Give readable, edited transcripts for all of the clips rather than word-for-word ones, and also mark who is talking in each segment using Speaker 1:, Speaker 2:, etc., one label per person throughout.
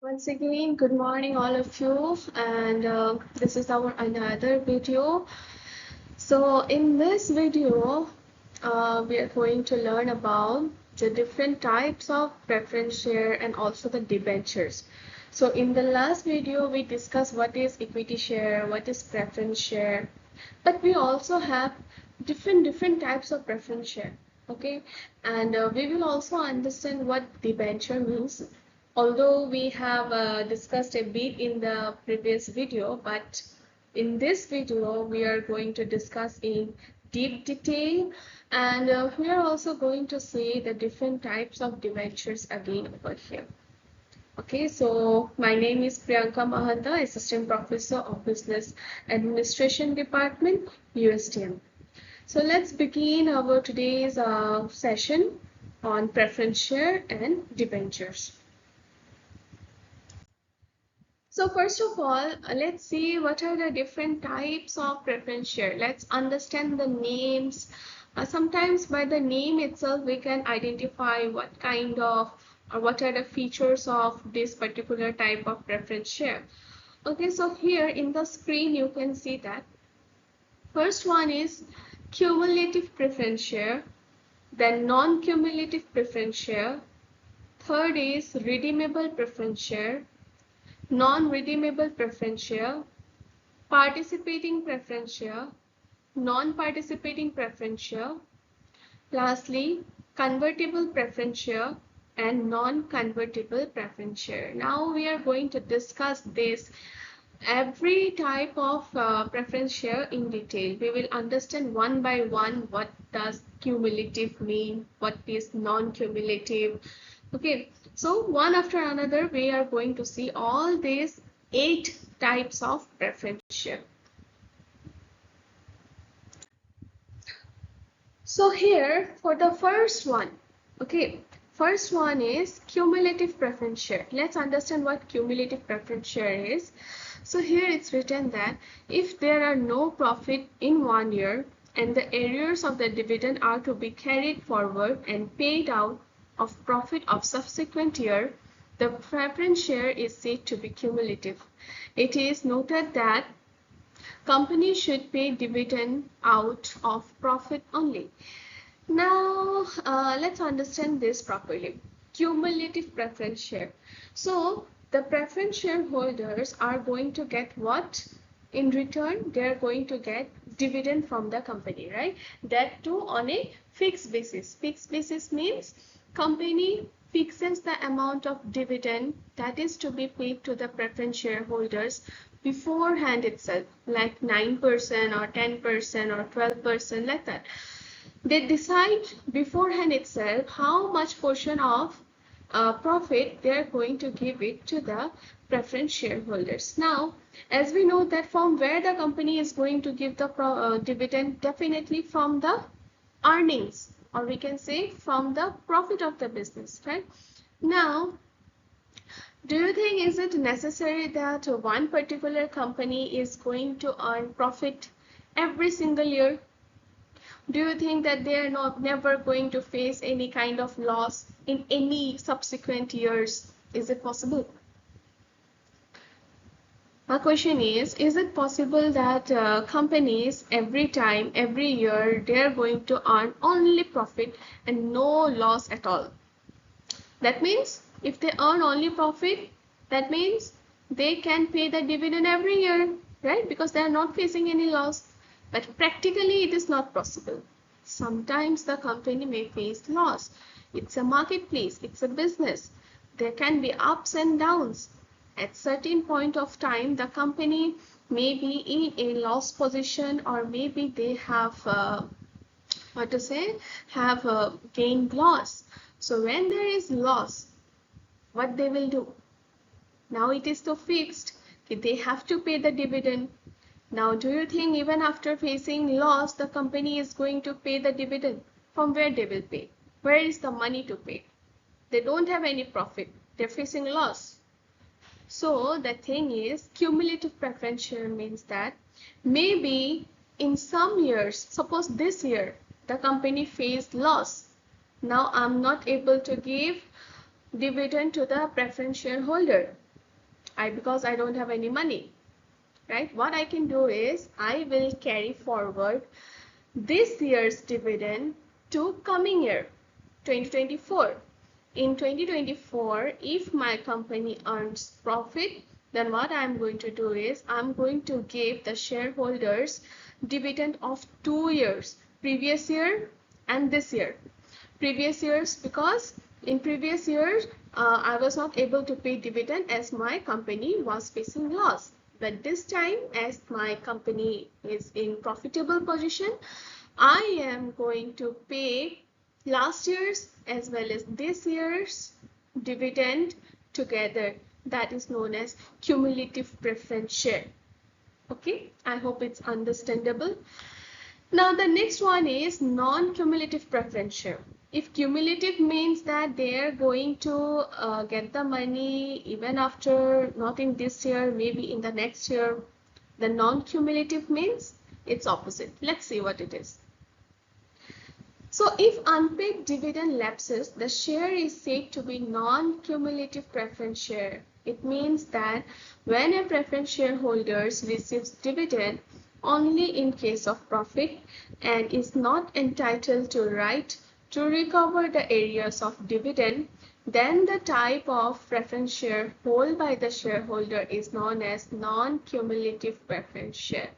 Speaker 1: Once again, good morning, all of you, and this is our another video. So, in this video, we are going to learn about the different types of preference share and also the debentures. So, in the last video, we discussed what is equity share, what is preference share, but we also have different types of preference share. Okay, and we will also understand what debenture means, although we have discussed a bit in the previous video, but in this video we are going to discuss in deep detail, and we are also going to see the different types of debentures again over here. Okay, so my name is Priyanka Mahanta, Assistant Professor of Business Administration Department, USTM. So let's begin our today's session on preference share and debentures. So first of all, let's see what are the different types of preference share. Let's understand the names. Sometimes by the name itself, we can identify what kind of or what are the features of this particular type of preference share. Okay, so here in the screen, you can see that first one is cumulative preference share, then non-cumulative preference share. Third is redeemable preference share, non-redeemable preference share, participating preference share, non-participating preference share, lastly convertible preference share and non-convertible preference share. Now we are going to discuss this every type of preference share in detail. We will understand one by one what does cumulative mean, what is non-cumulative. Okay, so one after another we are going to see all these 8 types of preference share. So here for the first one, okay, first one is cumulative preference share. Let's understand what cumulative preference share is. So here it's written that if there are no profit in 1 year and the arrears of the dividend are to be carried forward and paid out of profit of subsequent year, the preference share is said to be cumulative. It is noted that companies should pay dividend out of profit only. Now let's understand this properly. Cumulative preference share. So the preference shareholders are going to get what? In return, they are going to get dividend from the company, right? That too on a fixed basis. Fixed basis means company fixes the amount of dividend that is to be paid to the preference shareholders beforehand itself, like 9% or 10% or 12%, like that. They decide beforehand itself how much portion of profit they are going to give it to the preference shareholders. Now, as we know that from where the company is going to give the dividend, definitely from the earnings, or we can say from the profit of the business, right? Now, do you think is it necessary that one particular company is going to earn profit every single year? Do you think that they are never going to face any kind of loss in any subsequent years? Is it possible? My question is it possible that companies every time, every year, they are going to earn only profit and no loss at all? That means if they earn only profit, that means they can pay the dividend every year, right? Because they are not facing any loss. But practically it is not possible. Sometimes the company may face loss. It's a marketplace, it's a business. There can be ups and downs. At certain point of time, the company may be in a loss position, or maybe they have gained loss. So when there is loss, what they will do? Now it is so fixed. They have to pay the dividend. Now, do you think even after facing loss, the company is going to pay the dividend? From where they will pay? Where is the money to pay? They don't have any profit. They're facing loss. So the thing is, cumulative preference share means that maybe in some years, suppose this year, the company faced loss. Now I'm not able to give dividend to the preference shareholder. because I don't have any money, right? What I can do is I will carry forward this year's dividend to coming year, 2024. In 2024, if my company earns profit, then what I'm going to do is I'm going to give the shareholders dividend of 2 years, previous year and this year. Previous years, because in previous years I was not able to pay dividend as my company was facing loss. But this time, as my company is in profitable position, I am going to pay last year's as well as this year's dividend together. That is known as cumulative preference share. Okay, I hope it's understandable. Now the next one is non-cumulative preference share. If cumulative means that they are going to get the money even after, not in this year, maybe in the next year, the non-cumulative means it's opposite. Let's see what it is. So if unpaid dividend lapses, the share is said to be non-cumulative preference share. It means that when a preference shareholder receives dividend only in case of profit and is not entitled to right to recover the areas of dividend, then the type of preference share held by the shareholder is known as non-cumulative preference share.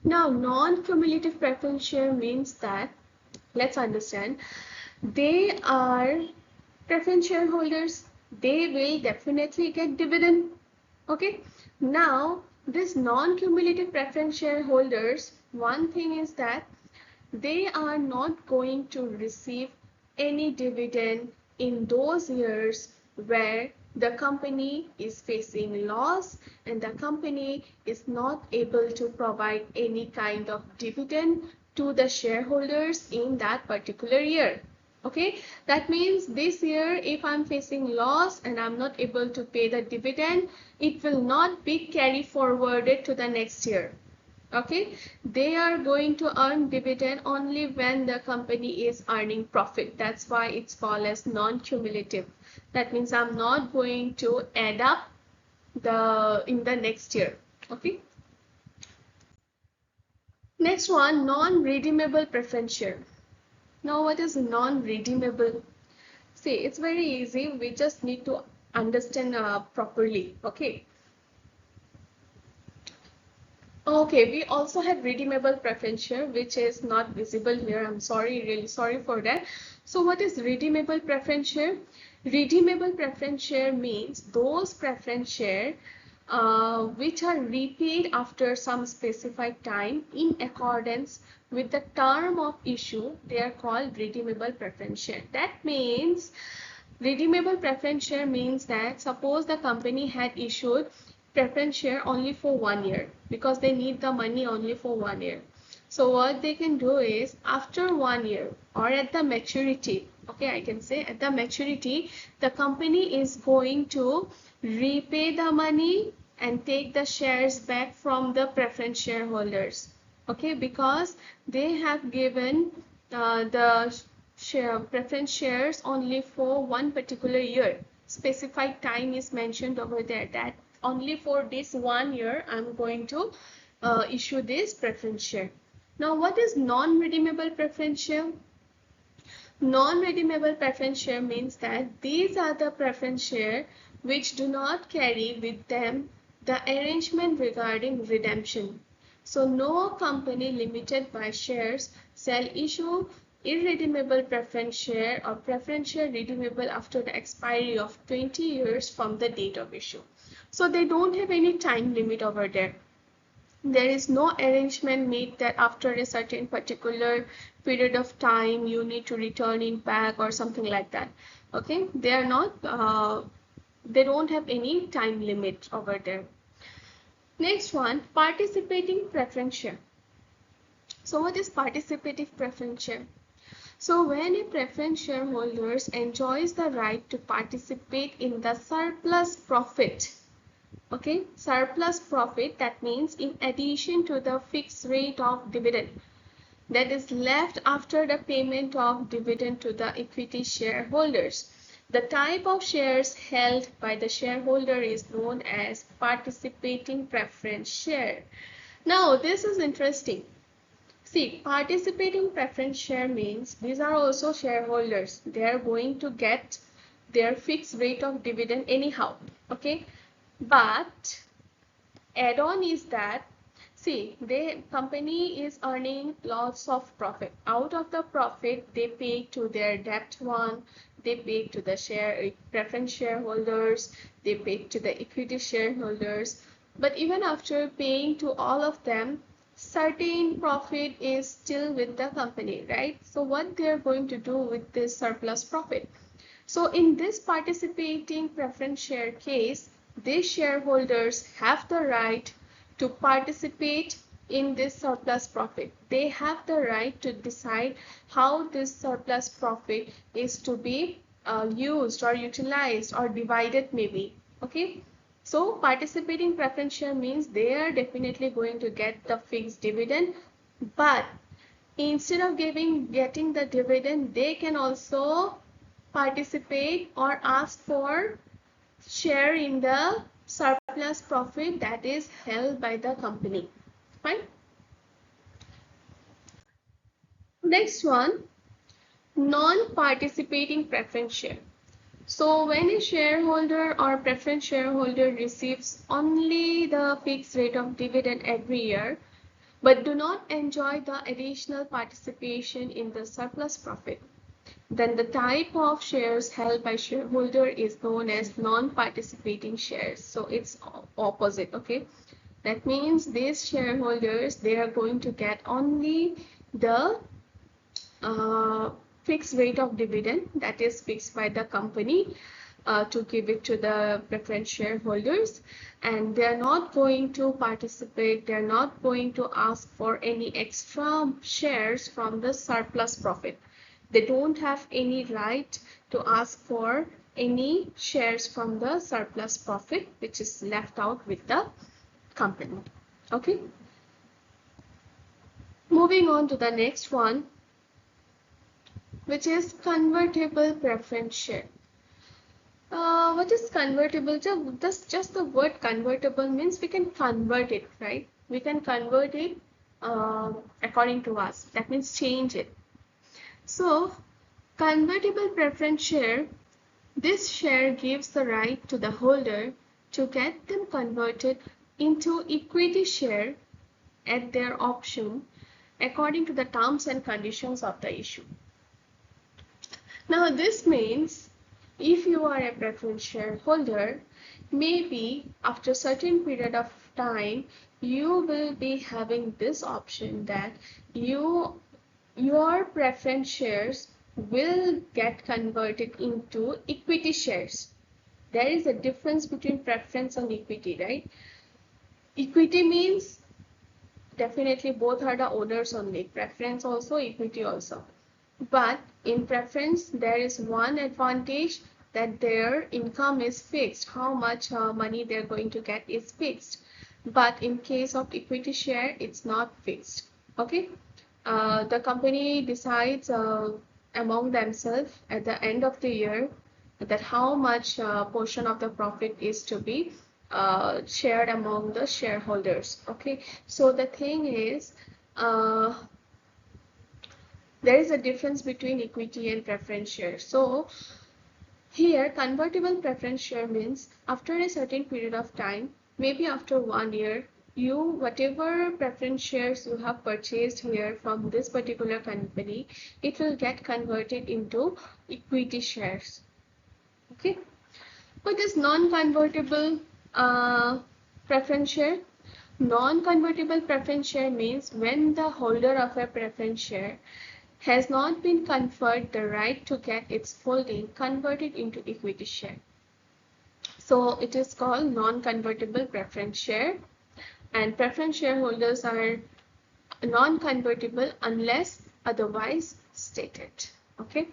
Speaker 1: Now, non-cumulative preference share means that, let's understand, they are preference shareholders, they will definitely get dividend. Okay, now this non-cumulative preference shareholders, one thing is that they are not going to receive any dividend in those years where the company is facing loss and the company is not able to provide any kind of dividend to the shareholders in that particular year. Okay, that means this year if I'm facing loss and I'm not able to pay the dividend, it will not be carry forwarded to the next year. Okay, they are going to earn dividend only when the company is earning profit. That's why it's called as non-cumulative. That means I'm not going to add up in the next year. Okay, next one, non-redeemable preference share. Now what is non-redeemable? See, it's very easy. We just need to understand properly. Okay, we also have redeemable preference share, which is not visible here. I'm sorry, really sorry for that. So what is redeemable preference share? Redeemable preference share means those preference share which are repaid after some specified time in accordance with the term of issue. They are called redeemable preference share. That means redeemable preference share means that suppose the company had issued preference share only for 1 year because they need the money only for 1 year. So what they can do is after 1 year or at the maturity, okay, I can say at the maturity, the company is going to repay the money and take the shares back from the preference shareholders. Okay, because they have given the preference shares only for one particular year. Specified time is mentioned over there that only for this 1 year I'm going to issue this preference share. Now what is non-redeemable preference share? Non-redeemable preference share means that these are the preference share which do not carry with them the arrangement regarding redemption. So no company limited by shares shall issue irredeemable preference share or preference share redeemable after the expiry of 20 years from the date of issue. So they don't have any time limit over there. There is no arrangement made that after a certain particular period of time you need to return it back or something like that. Okay, they are not they don't have any time limit over there. Next one, participating preference share. So what is participative preference share? So when a preference shareholder enjoys the right to participate in the surplus profit, okay, surplus profit, that means in addition to the fixed rate of dividend that is left after the payment of dividend to the equity shareholders. The type of shares held by the shareholder is known as participating preference share. Now, this is interesting. See, participating preference share means these are also shareholders. They are going to get their fixed rate of dividend anyhow. Okay, but add-on is that, see, the company is earning lots of profit. Out of the profit, they pay to their debt one, they pay to the share preference shareholders, they pay to the equity shareholders. But even after paying to all of them, certain profit is still with the company, right? So what they're going to do with this surplus profit? So in this participating preference share case, these shareholders have the right to participate in this surplus profit. They have the right to decide how this surplus profit is to be used or utilized or divided maybe. Okay. So participating preference share means they are definitely going to get the fixed dividend, but instead of getting the dividend, they can also participate or ask for share in the surplus profit that is held by the company. Fine. Next one, non-participating preference share. So when a shareholder or preference shareholder receives only the fixed rate of dividend every year, but do not enjoy the additional participation in the surplus profit, then the type of shares held by shareholder is known as non-participating shares. So it's opposite. Okay, that means these shareholders, they are going to get only the fixed rate of dividend that is fixed by the company to give it to the preference shareholders, and they are not going to participate, they are not going to ask for any extra shares from the surplus profit. They don't have any right to ask for any shares from the surplus profit which is left out with the company. Okay. Moving on to the next one, which is convertible preference share. What is convertible? Just the word convertible means we can convert it, right? We can convert it according to us. That means change it. So, convertible preference share, this share gives the right to the holder to get them converted into equity share at their option according to the terms and conditions of the issue. Now, this means if you are a preference shareholder, maybe after a certain period of time, you will be having this option that your preference shares will get converted into equity shares. There is a difference between preference and equity, right? Equity means definitely both are the owners only, preference also, equity also. But in preference, there is one advantage that their income is fixed. How much money they're going to get is fixed. But in case of equity share, it's not fixed. Okay. The company decides among themselves at the end of the year that how much portion of the profit is to be shared among the shareholders. Okay, so the thing is there is a difference between equity and preference share. So here convertible preference share means after a certain period of time, maybe after 1 year, you whatever preference shares you have purchased here from this particular company, it will get converted into equity shares. Okay, what is non-convertible preference share? Non-convertible preference share means when the holder of a preference share has not been conferred the right to get its holding converted into equity share. So it is called non-convertible preference share, and preference shareholders are non-convertible unless otherwise stated. Okay,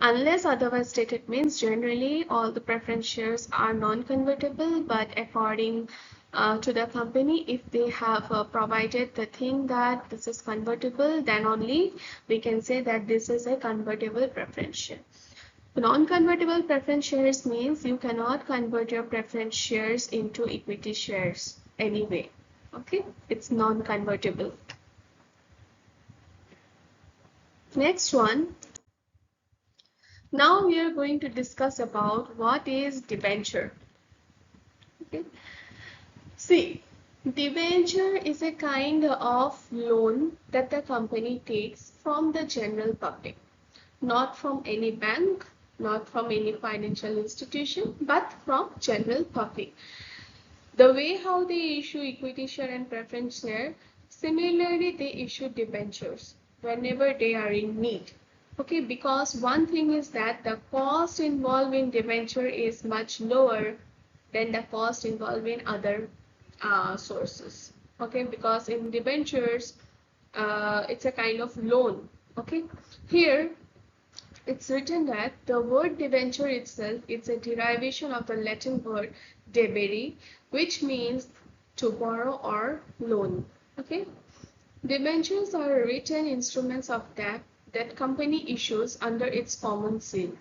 Speaker 1: unless otherwise stated means generally all the preference shares are non-convertible, but according to the company, if they have provided the thing that this is convertible, then only we can say that this is a convertible preference share. Non-convertible preference shares means you cannot convert your preference shares into equity shares anyway. Okay, it's non-convertible. Next one. Now we are going to discuss about what is debenture. Okay. See, debenture is a kind of loan that the company takes from the general public, not from any bank, not from any financial institution, but from general public. The way how they issue equity share and preference share, similarly they issue debentures whenever they are in need. Okay, because one thing is that the cost involved in debenture is much lower than the cost involved in other sources. Okay, because in debentures, it's a kind of loan. Okay, here it's written that the word debenture itself is a derivation of the Latin word debere, which means to borrow or loan. Okay, debentures are written instruments of debt that company issues under its common seal.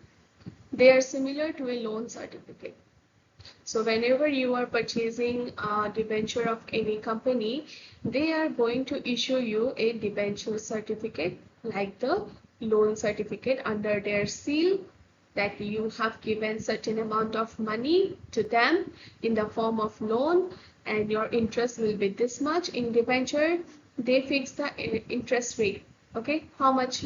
Speaker 1: They are similar to a loan certificate. So whenever you are purchasing a debenture of any company, they are going to issue you a debenture certificate like the loan certificate under their seal, that you have given certain amount of money to them in the form of loan and your interest will be this much. In debenture, they fix the interest rate. Okay, how much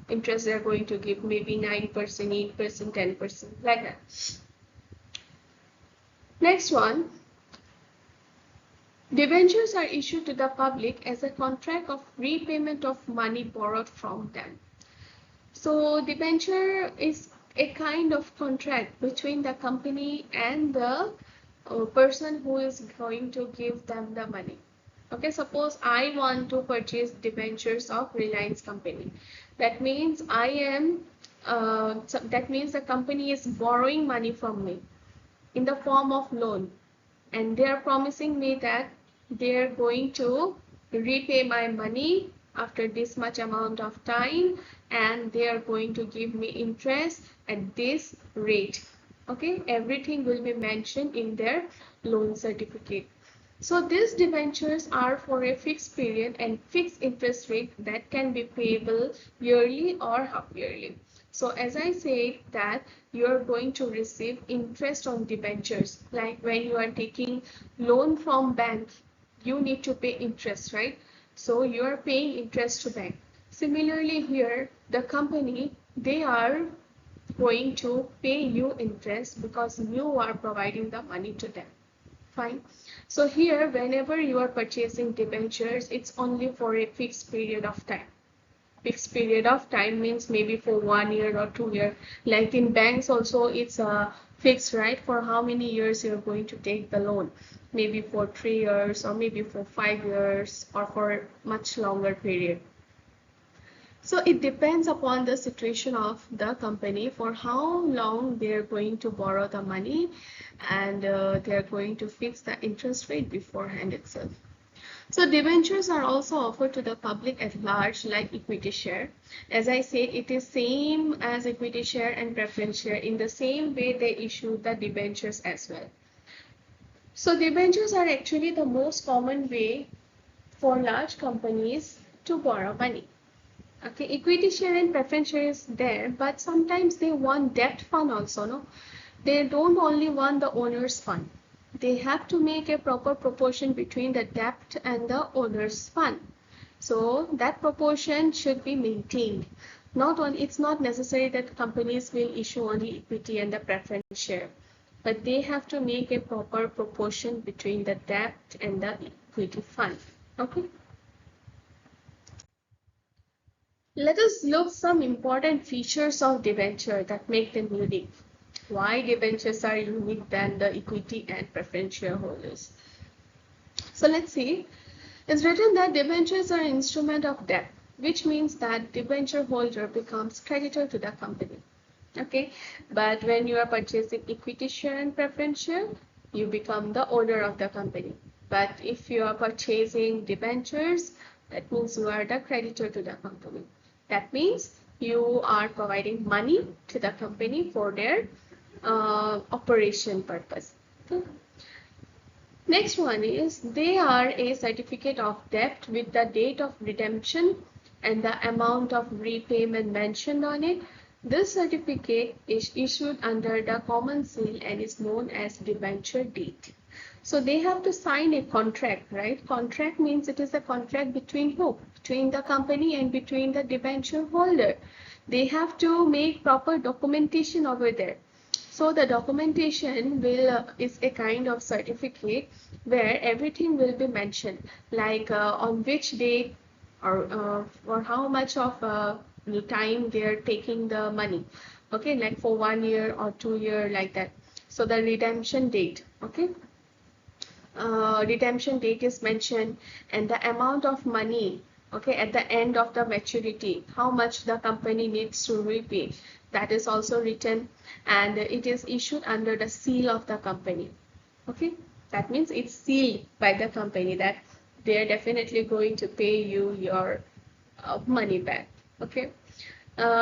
Speaker 1: interest they are going to give, maybe 9%, 8%, 10%, like that. Next one, debentures are issued to the public as a contract of repayment of money borrowed from them. So debenture is a kind of contract between the company and the person who is going to give them the money. Okay, suppose I want to purchase debentures of Reliance company. That means that means the company is borrowing money from me in the form of loan, and they are promising me that they are going to repay my money after this much amount of time, and they are going to give me interest at this rate. Okay, everything will be mentioned in their loan certificate. So these debentures are for a fixed period and fixed interest rate that can be payable yearly or half yearly. So as I said that you are going to receive interest on debentures, like when you are taking loan from bank, you need to pay interest, right? So you are paying interest to bank. Similarly here, the company, they are going to pay you interest because you are providing the money to them. Fine. So here, whenever you are purchasing debentures, it's only for a fixed period of time. Fixed period of time means maybe for 1 year or 2 years. Like in banks also, it's fixed, right? For how many years you're going to take the loan. Maybe for 3 years or maybe for 5 years or for a much longer period. So it depends upon the situation of the company for how long they're going to borrow the money, and they're going to fix the interest rate beforehand itself. So debentures are also offered to the public at large like equity share. As I said, it is same as equity share and preference share. In the same way, they issue the debentures as well. So debentures are actually the most common way for large companies to borrow money. Okay, equity share and preference share is there, but sometimes they want debt fund also, no? They don't only want the owner's fund. They have to make a proper proportion between the debt and the owner's fund. So that proportion should be maintained. It's not necessary that companies will issue only equity and the preference share, but they have to make a proper proportion between the debt and the equity fund. Okay. Let us look some important features of debenture that make them unique. Why debentures are unique than the equity and preference shareholders. So let's see. It's written that debentures are an instrument of debt, which means that debenture holder becomes creditor to the company. Okay, but when you are purchasing equity share and preference share, you become the owner of the company. But if you are purchasing debentures, that means you are the creditor to the company. That means you are providing money to the company for their operation purpose. Okay. Next one is they are a certificate of debt with the date of redemption and the amount of repayment mentioned on it. This certificate is issued under the common seal and is known as debenture deed. So they have to sign a contract, right? Contract means it is a contract between who? Between the company and between the debenture holder. They have to make proper documentation over there. So the documentation will is a kind of certificate where everything will be mentioned, like on which day or for how much of time they are taking the money. Okay, like for 1 year or 2 year, like that. So the redemption date, okay, redemption date is mentioned, and the amount of money, okay, at the end of the maturity, how much the company needs to repay, that is also written, and it is issued under the seal of the company. Okay, that means it's sealed by the company that they are definitely going to pay you your money back. Okay,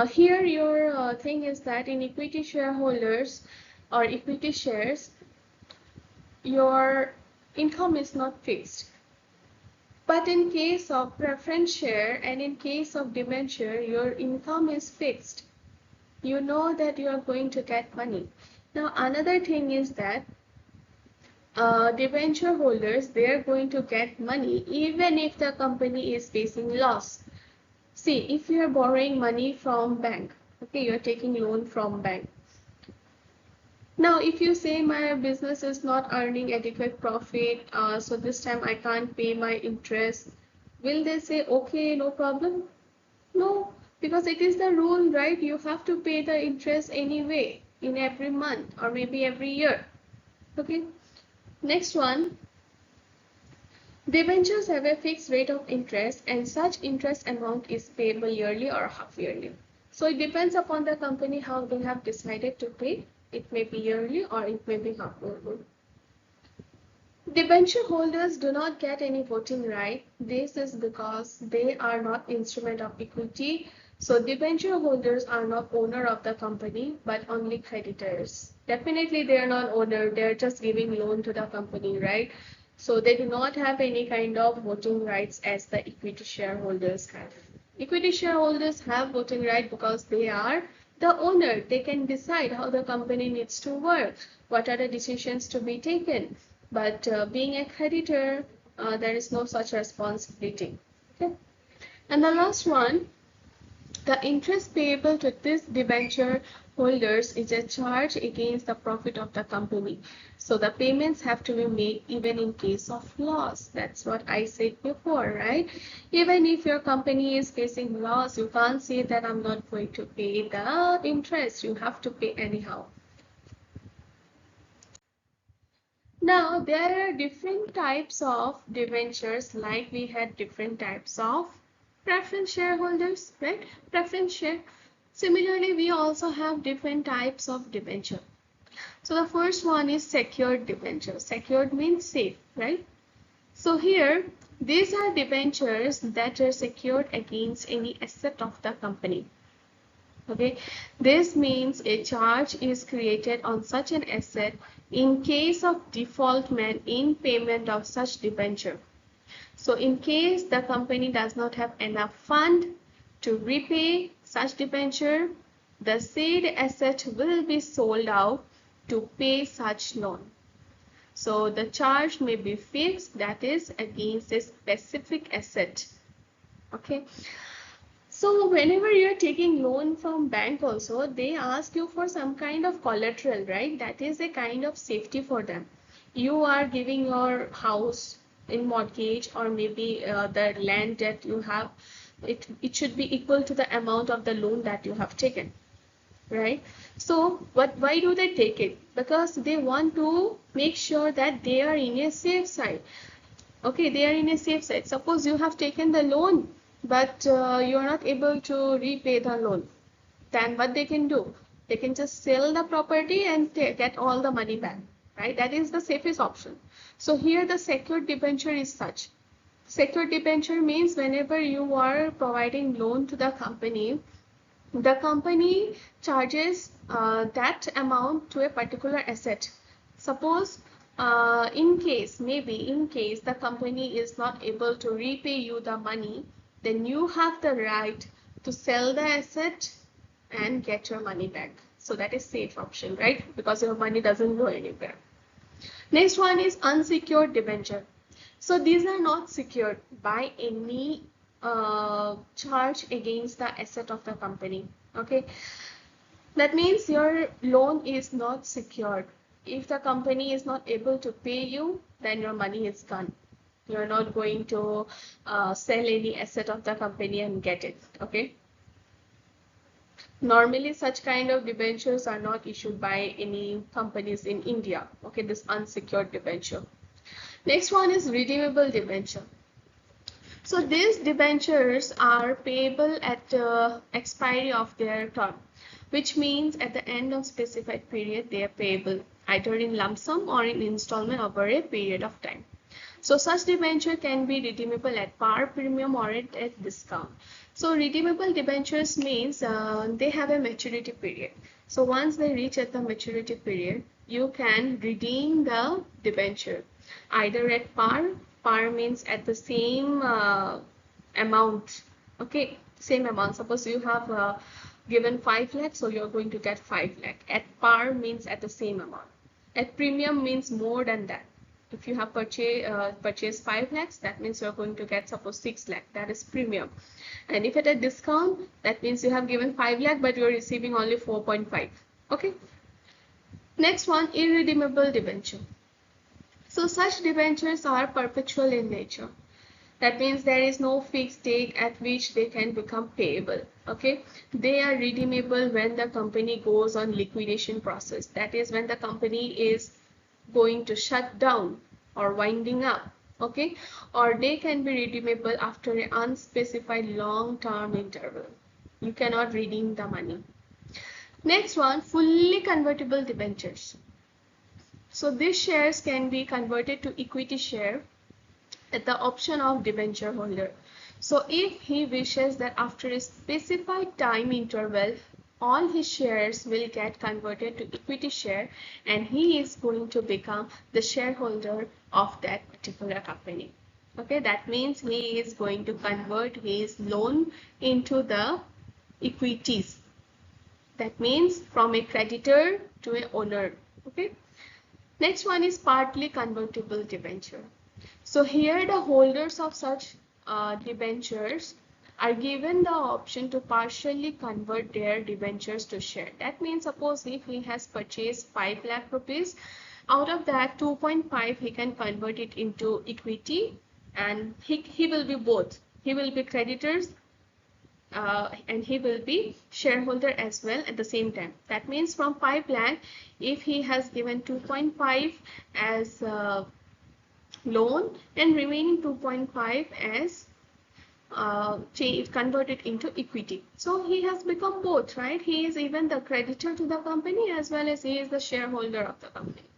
Speaker 1: here your thing is that in equity shareholders or equity shares, your income is not fixed. But in case of preference share and in case of debenture, your income is fixed. You know that you are going to get money. Now another thing is that debenture holders, they are going to get money even if the company is facing loss. See, if you are borrowing money from bank, okay, you are taking loan from bank. Now, if you say my business is not earning adequate profit, so this time I can't pay my interest, will they say, okay, no problem? No, because it is the rule, right? You have to pay the interest anyway in every month or maybe every year. Okay. Next one, debentures have a fixed rate of interest and such interest amount is payable yearly or half yearly. So it depends upon the company how they have decided to pay. It may be yearly or it may be half yearly. Debenture holders do not get any voting right. This is because they are not instrument of equity. So debenture holders are not owner of the company, but only creditors. Definitely they are not owner. They are just giving loan to the company, right? So they do not have any kind of voting rights as the equity shareholders have. Equity shareholders have voting right because they are the owner. They can decide how the company needs to work, what are the decisions to be taken. But being a creditor, there is no such responsibility. Okay. And the last one, the interest payable to this debenture holders is a charge against the profit of the company. So the payments have to be made even in case of loss. That's what I said before, right? Even if your company is facing loss, you can't say that I'm not going to pay the interest. You have to pay anyhow. Now, there are different types of debentures, like we had different types of preference shareholders, right? Preference share. Similarly, we also have different types of debenture. So the first one is secured debenture. Secured means safe, right? So here, these are debentures that are secured against any asset of the company. Okay, this means a charge is created on such an asset in case of defaultment in payment of such debenture. So in case the company does not have enough fund to repay such debenture, the said asset will be sold out to pay such loan. So the charge may be fixed, that is against a specific asset. Okay. So whenever you're taking loan from bank also, they ask you for some kind of collateral, right? That is a kind of safety for them. You are giving your house in mortgage or maybe the land that you have, it should be equal to the amount of the loan that you have taken, right? So why do they take it? Because they want to make sure that they are in a safe side. Okay, they are in a safe side. Suppose you have taken the loan, but you are not able to repay the loan. Then what they can do? They can just sell the property and get all the money back, right? That is the safest option. So here the secured debenture is such. Secured debenture means whenever you are providing loan to the company, the company charges that amount to a particular asset. Suppose in case the company is not able to repay you the money, then you have the right to sell the asset and get your money back. So that is safe option, right? Because your money doesn't go anywhere. Next one is unsecured debenture. So these are not secured by any charge against the asset of the company. Okay, that means your loan is not secured. If the company is not able to pay you, then your money is gone. You're not going to sell any asset of the company and get it. Okay. Normally, such kind of debentures are not issued by any companies in India. Okay, this unsecured debenture. Next one is redeemable debenture. So these debentures are payable at the expiry of their term, which means at the end of specified period they are payable either in lump sum or in installment over a period of time. So such debenture can be redeemable at par, premium, or at discount. So redeemable debentures means they have a maturity period. So once they reach at the maturity period, you can redeem the debenture either at par. Par means at the same amount. Okay, same amount. Suppose you have given 5 lakh, so you're going to get 5 lakh. At par means at the same amount. At premium means more than that. If you have purchased 5 lakhs, that means you're going to get suppose 6 lakh. That is premium. And if at a discount, that means you have given 5 lakh, but you're receiving only 4.5. Okay. Next one, irredeemable debenture. So such debentures are perpetual in nature. That means there is no fixed date at which they can become payable. Okay, they are redeemable when the company goes on liquidation process. That is when the company is going to shut down or winding up. Okay, or they can be redeemable after an unspecified long-term interval. You cannot redeem the money. Next one, fully convertible debentures. So these shares can be converted to equity share at the option of debenture holder. So if he wishes that after a specified time interval, all his shares will get converted to equity share and he is going to become the shareholder of that particular company. Okay, that means he is going to convert his loan into the equities. That means from a creditor to an owner. Okay. Next one is partly convertible debenture. So here the holders of such debentures are given the option to partially convert their debentures to share. That means suppose if he has purchased 5 lakh rupees, out of that 2.5 he can convert it into equity and he will be both. He will be creditors and he will be shareholder as well at the same time. That means from 5 lakh, if he has given 2.5 as loan and remaining 2.5 as converted into equity. So he has become both, right? He is even the creditor to the company as well as he is the shareholder of the company.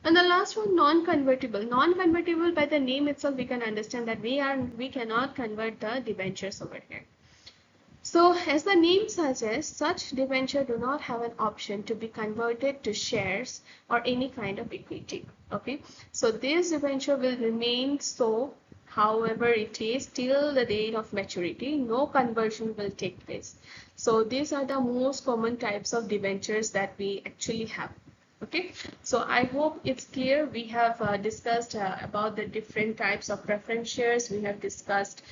Speaker 1: And the last one, non-convertible. Non-convertible, by the name itself, we can understand that we cannot convert the debentures over here. So as the name suggests, such debenture do not have an option to be converted to shares or any kind of equity. Okay, so this debenture will remain so however it is till the date of maturity. No conversion will take place. So these are the most common types of debentures that we actually have. Okay, so I hope it's clear. We have discussed about the different types of preference shares. We have discussed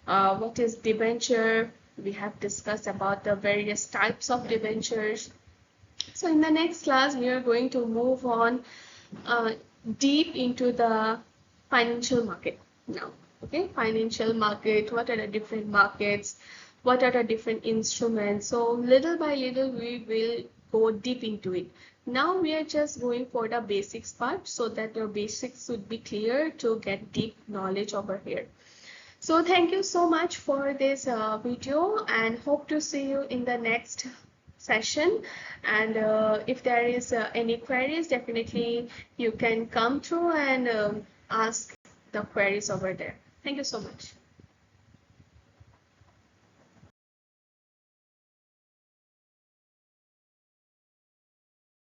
Speaker 1: what is debenture. We have discussed about the various types of debentures. So in the next class, we are going to move on deep into the financial market now. Okay, financial market, what are the different markets, what are the different instruments. So little by little, we will go deep into it. Now we are just going for the basics part so that your basics would be clear to get deep knowledge over here. So thank you so much for this video and hope to see you in the next session. And if there is any queries, definitely you can come through and ask the queries over there. Thank you so much.